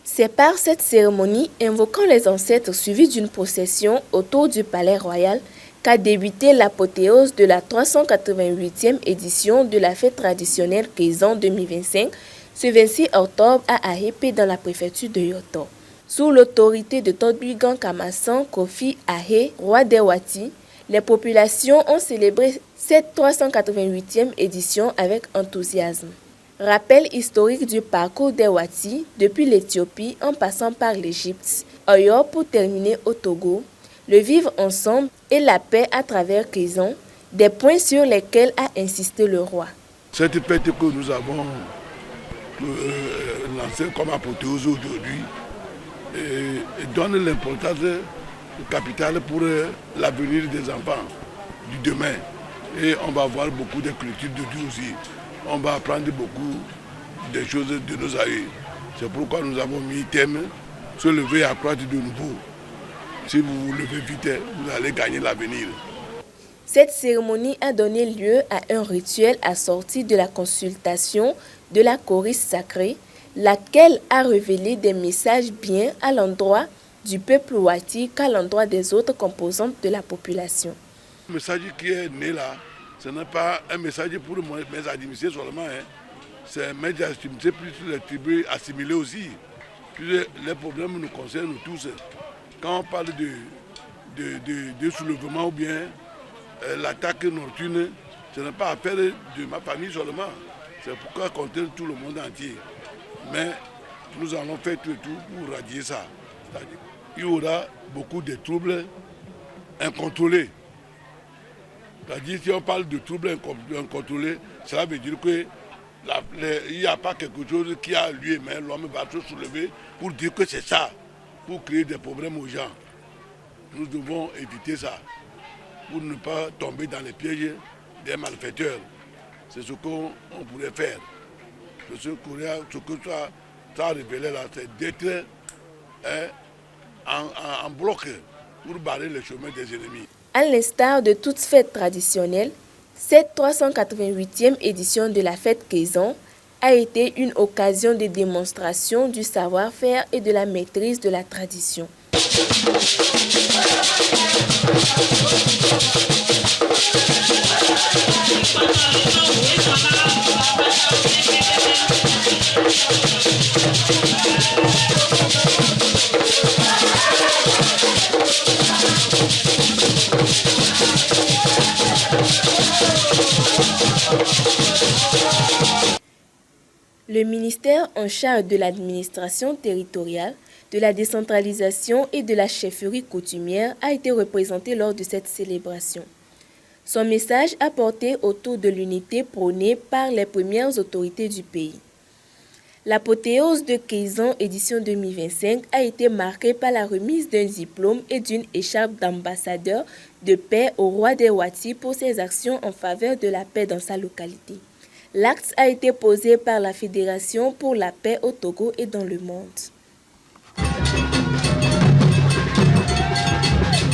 C'est par cette cérémonie invoquant les ancêtres suivie d'une procession autour du palais royal qu'a débuté l'apothéose de la 388e édition de la fête traditionnelle Keisan 2025 ce 26 octobre à Ahépé dans la préfecture de Yoto. Sous l'autorité de Todbuigan Kamassan Kofi Ahé, roi des Wati, les populations ont célébré cette 388e édition avec enthousiasme. Rappel historique du parcours des Wati depuis l'Éthiopie en passant par l'Égypte, Oyo pour terminer au Togo, le vivre ensemble et la paix à travers Keisan, des points sur lesquels a insisté le roi. Cette fête que nous avons lancée comme apothéose aujourd'hui donne l'importance capitale pour l'avenir des enfants du demain. Et on va voir beaucoup de cultures de Dieu aussi. On va apprendre beaucoup des choses de nos aïeux. C'est pourquoi nous avons mis thème se lever et accroître de nouveau. Si vous vous levez vite, vous allez gagner l'avenir. Cette cérémonie a donné lieu à un rituel assorti de la consultation de la choriste sacrée, laquelle a révélé des messages bien à l'endroit du peuple Wati qu'à l'endroit des autres composantes de la population. Le message qui est né là, ce n'est pas un message pour mes administrés seulement, c'est un message administré plus les tribus assimilés aussi. Puis les problèmes nous concernent tous. Quand on parle de soulèvement ou bien l'attaque nocturne, ce n'est pas affaire de ma famille seulement. C'est pourquoi concerne tout le monde entier. Mais nous allons faire tout pour radier ça. Il y aura beaucoup de troubles incontrôlés. C'est-à-dire, si on parle de troubles incontrôlés, cela veut dire qu'il n'y a pas quelque chose qui a lieu, mais l'homme va se soulever pour dire que c'est ça, pour créer des problèmes aux gens. Nous devons éviter ça, pour ne pas tomber dans les pièges des malfaiteurs. C'est ce qu'on pourrait faire. Ce que ça a révélé là, c'est d'être en bloc pour barrer le chemin des ennemis. À l'instar de toute fête traditionnelle, cette 388e édition de la fête Keisan a été une occasion de démonstration du savoir-faire et de la maîtrise de la tradition. Le ministère en charge de l'administration territoriale, de la décentralisation et de la chefferie coutumière a été représenté lors de cette célébration. Son message a porté autour de l'unité prônée par les premières autorités du pays. L'apothéose de Keisan édition 2025 a été marquée par la remise d'un diplôme et d'une écharpe d'ambassadeur de paix au roi des Wati pour ses actions en faveur de la paix dans sa localité. L'acte a été posé par la Fédération pour la paix au Togo et dans le monde.